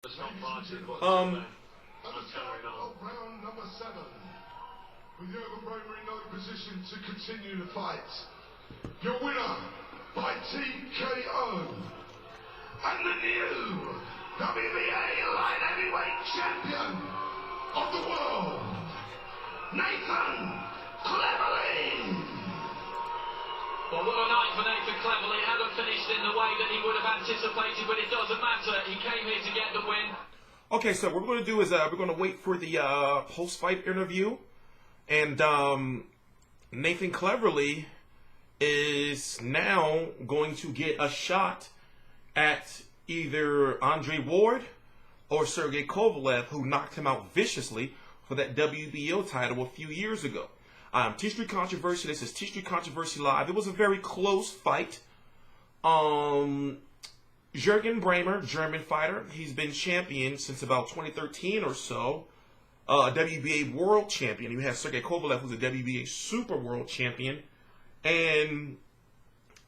Round number 7. With Braemher in no position to continue the fight. Your winner by TKO. And the new WBA light heavyweight champion of the world, Nathan Cleverly. Well, what a night for Nathan Cleverly. Hadn't finished in the way that he would have anticipated, but it doesn't matter. He came here to get the win. Okay, so what we're going to do is we're going to wait for the post-fight interview. And Nathan Cleverly is now going to get a shot at either Andre Ward or Sergey Kovalev, who knocked him out viciously for that WBO title a few years ago. T-Street Controversy. This is T-Street Controversy Live. It was a very close fight. Jürgen Braemher, German fighter. He's been champion since about 2013 or so. WBA World Champion. You have Sergey Kovalev, who's a WBA Super World Champion. And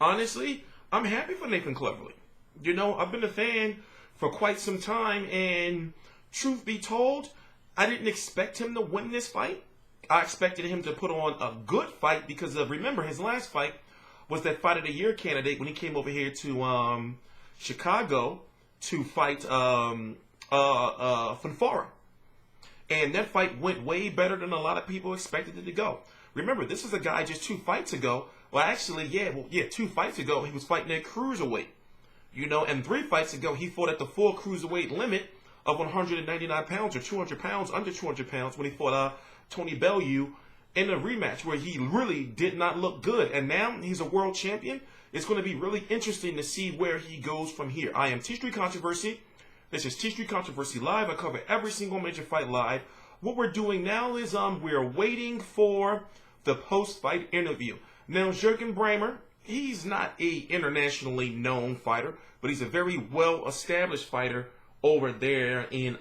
honestly, I'm happy for Nathan Cleverly. You know, I've been a fan for quite some time, and truth be told, I didn't expect him to win this fight. I expected him to put on a good fight because of, remember, his last fight was that Fight of the Year candidate when he came over here to Chicago to fight Fanfara. And that fight went way better than a lot of people expected it to go. Remember, this is a guy just 2 fights ago. Well, actually, 2 fights ago, he was fighting at cruiserweight. You know, and 3 fights ago, he fought at the full cruiserweight limit of 199 pounds or 200 pounds, under 200 pounds, when he fought Tony Bellew in a rematch where he really did not look good. And now he's a world champion. It's going to be really interesting to see where he goes from here. I am T-Street Controversy. This is T-Street Controversy Live. I cover every single major fight live. What we're doing now is we're waiting for the post-fight interview. Now, Jürgen Braemher, he's not a internationally known fighter, but he's a very well-established fighter over there in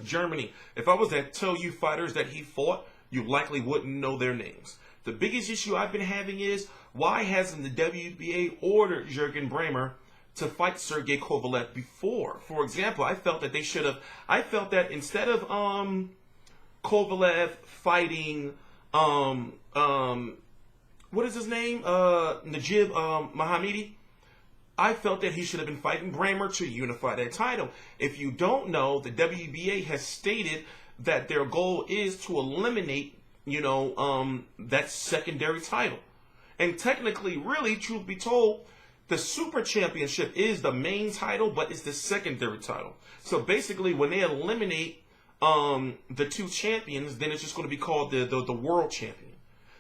Germany. If I was to tell you fighters that he fought, you likely wouldn't know their names. The biggest issue I've been having is, why hasn't the WBA ordered Jürgen Braemher to fight Sergey Kovalev before? For example, I felt that they should have. I felt that instead of Kovalev fighting what is his name, Najib Mohammadi, I felt that he should have been fighting Braemher to unify that title. If you don't know, the WBA has stated that their goal is to eliminate, that secondary title. And technically, really, truth be told, the Super Championship is the main title, but it's the secondary title. So basically, when they eliminate the 2 champions, then it's just going to be called the World Champion.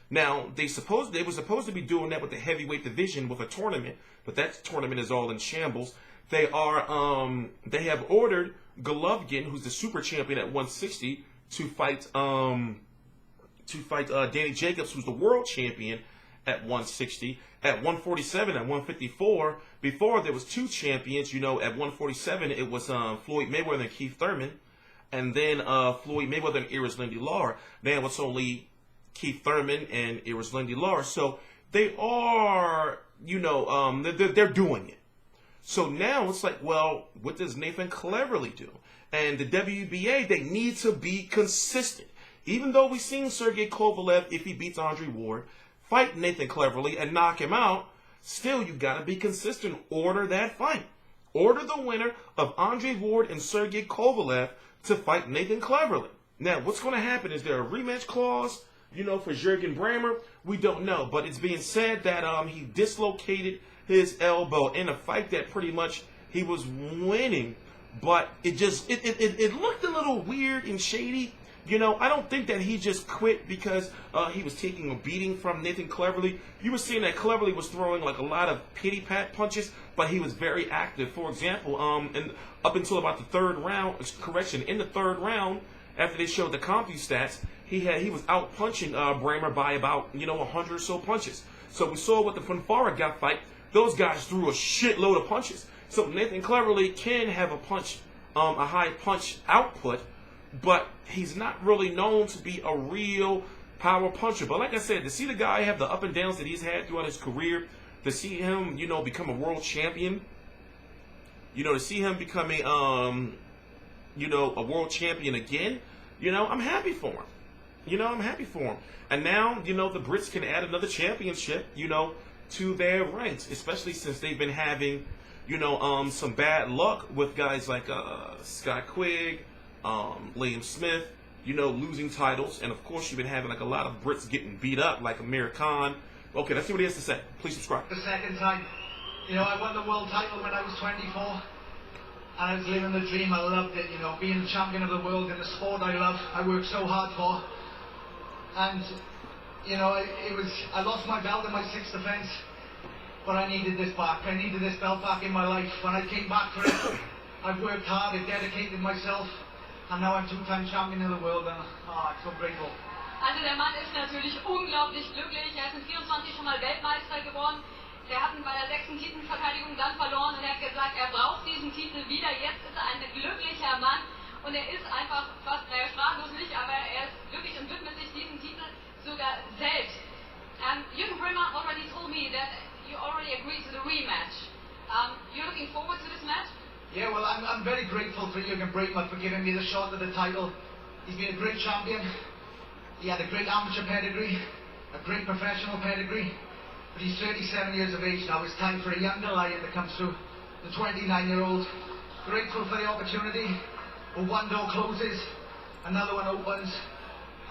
Now, they were supposed to be doing that with the heavyweight division with a tournament, but that tournament is all in shambles. They have ordered Golovkin, who's the Super Champion at 160, to fight Danny Jacobs, who's the World Champion at 160, at 147, at 154. Before, there was 2 champions. At 147, it was Floyd Mayweather and Keith Thurman, and then Floyd Mayweather and Erislandy Lara. Now it's only Keith Thurman and Erislandy Lara. So they are, they're doing it. So now it's like, well, what does Nathan Cleverly do? And the WBA, they need to be consistent. Even though we've seen Sergey Kovalev, if he beats Andre Ward, fight Nathan Cleverly and knock him out, still you got to be consistent. Order that fight. Order the winner of Andre Ward and Sergey Kovalev to fight Nathan Cleverly. Now, what's going to happen? Is there a rematch clause, for Jürgen Braemher? We don't know. But it's being said that he dislocated his elbow in a fight that pretty much he was winning. But it looked a little weird and shady. I don't think that he just quit because he was taking a beating from Nathan Cleverly. You were seeing that Cleverly was throwing like a lot of pity-pat punches, but he was very active. For example, and up until about the 3rd round, in the 3rd round, after they showed the CompuStats, he was out punching Braemher by about 100 or so punches. So we saw what the Fanfara got fight. Those guys threw a shitload of punches. So Nathan Cleverly can have a high punch output, but he's not really known to be a real power puncher. But like I said, to see the guy have the up and downs that he's had throughout his career, to see him, become a world champion, You know, to see him become you know, a world champion again, you know, I'm happy for him. You know, I'm happy for him. And now, you know, the Brits can add another championship, you know, to their ranks, especially since they've been having, you know, some bad luck with guys like Scott Quigg, Liam Smith, you know, losing titles. And of course, you've been having like a lot of Brits getting beat up, like Amir Khan. Okay, let's see what he has to say. Please subscribe. The second time, you know, I won the world title when I was 24. And I was living the dream. I loved it, you know, being the champion of the world in the sport I love. I worked so hard for. And, you know, I lost my belt in my 6th defense, but I needed this back. I needed this belt back in my life. When I came back for it, I've worked hard, I've dedicated myself, and now I'm 2-time champion of the world, and I'm so grateful. Also der Mann ist natürlich unglaublich glücklich. Er ist in 24 schon mal Weltmeister geworden. Er hat ihn bei der 6. Titelverteidigung dann verloren und er hat gesagt, er braucht diesen Titel wieder. Jetzt ist er ein glücklicher Mann und er ist einfach fast, naja, sprachlos nicht, aber er ist glücklich und widmet sich diesem Titel sogar selbst. Jürgen Braemher already told me that you already agreed to the rematch. You're looking forward to this match? Yeah, well, I'm very grateful for Jürgen Braemher for giving me the shot at the title. He's been a great champion. He had a great amateur pedigree, a great professional pedigree. But he's 37 years of age now. It's time for a younger lion to come through. The 29-year-old. Grateful for the opportunity. But one door closes, another one opens,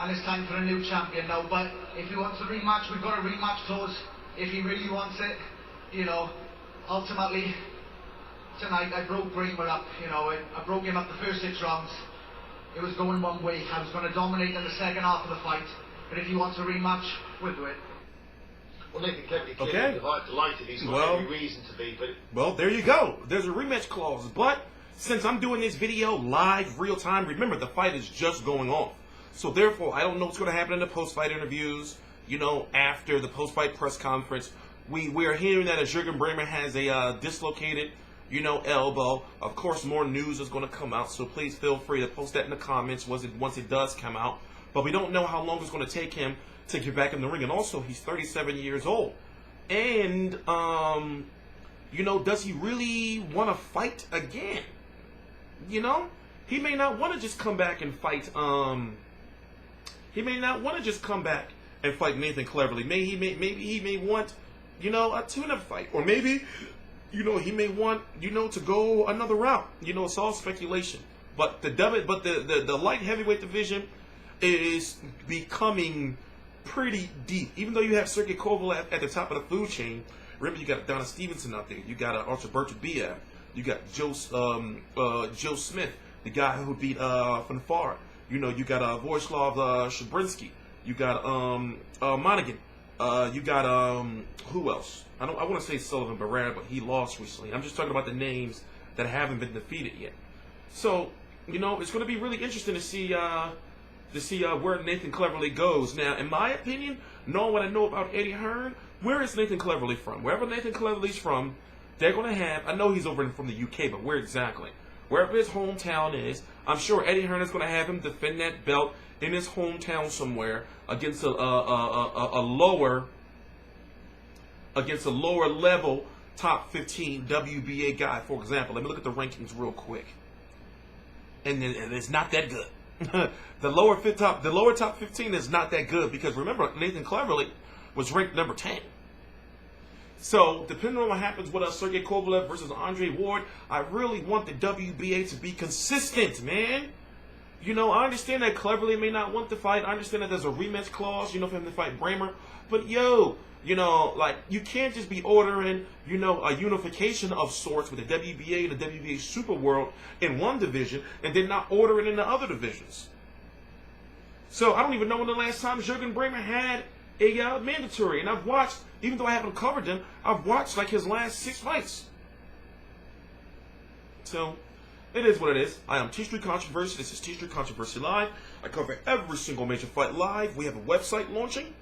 and it's time for a new champion now. But if he wants a rematch, we've got a rematch clause. If he really wants it, you know, ultimately, tonight I broke Braemher up. You know, I broke him up the first 6 rounds. It was going one way. I was going to dominate in the second half of the fight. But if he wants a rematch, we'll do it. Well, Nathan Cleverly clearly Okay. delighted. He's got every reason to be, but Well, there you go. There's a rematch clause. But since I'm doing this video live, real time, remember the fight is just going off. So therefore, I don't know what's going to happen in the post-fight interviews. You know, after the post-fight press conference, we're hearing that Jürgen Braemher has a dislocated, you know, elbow. Of course, more news is going to come out. So please feel free to post that in the comments once it does come out. But we don't know how long it's going to take him to get back in the ring. And also, he's 37 years old. And, you know, does he really want to fight again? You know? He may not want to just come back and fight, he may not want to just come back and fight Nathan Cleverly. Maybe he may want, you know, a tune-up fight. Or maybe, you know, he may want, you know, to go another route. You know, it's all speculation. But the light heavyweight division is becoming pretty deep. Even though you have Sergey Kovalev at the top of the food chain, remember you got Donna Stevenson out there. You got Artur Beterbiev. You got Joe Smith, the guy who beat Fanfare. You know, you got Vojislav Shabrinsky. You got Monaghan. You got who else? I want to say Sullivan Barrera, but he lost recently. I'm just talking about the names that haven't been defeated yet. So, you know, it's going to be really interesting to see where Nathan Cleverly goes. Now, in my opinion, knowing what I know about Eddie Hearn, where is Nathan Cleverly from? Wherever Nathan Cleverly's from, they're going to have, I know he's over from the UK, but where exactly? Wherever his hometown is, I'm sure Eddie Hearn is going to have him defend that belt in his hometown somewhere against a lower level top 15 WBA guy, for example. Let me look at the rankings real quick. And it's not that good. The lower top 15 is not that good because remember, Nathan Cleverly was ranked number 10. So, depending on what happens with Sergey Kovalev versus Andre Ward, I really want the WBA to be consistent, man. You know, I understand that Cleverly may not want to fight. I understand that there's a rematch clause, you know, for him to fight Braemher. But, yo, you know, like, you can't just be ordering, you know, a unification of sorts with the WBA and the WBA Super World in one division and then not order it in the other divisions. So, I don't even know when the last time Jürgen Braemher had a mandatory. And I've watched, even though I haven't covered them, I've watched, like, his last 6 fights. So, it is what it is. I am T Street Controversy. This is T Street Controversy Live. I cover every single major fight live. We have a website launching,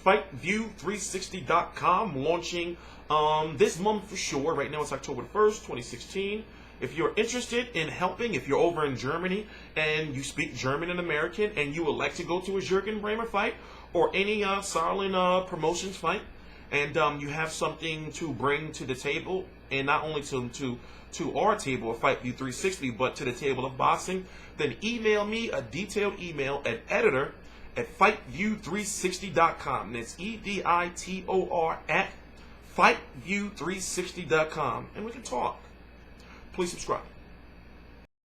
FightView360.com, launching this month for sure. Right now it's October 1st, 2016. If you're interested in helping, if you're over in Germany and you speak German and American and you would like to go to a Jürgen Braemher fight or any Sarlin Promotions fight and you have something to bring to the table, and not only to our table of FightView 360, but to the table of boxing, then email me a detailed email at editor@FightView360.com. That's EDITOR at FightView360.com, and we can talk. Please subscribe.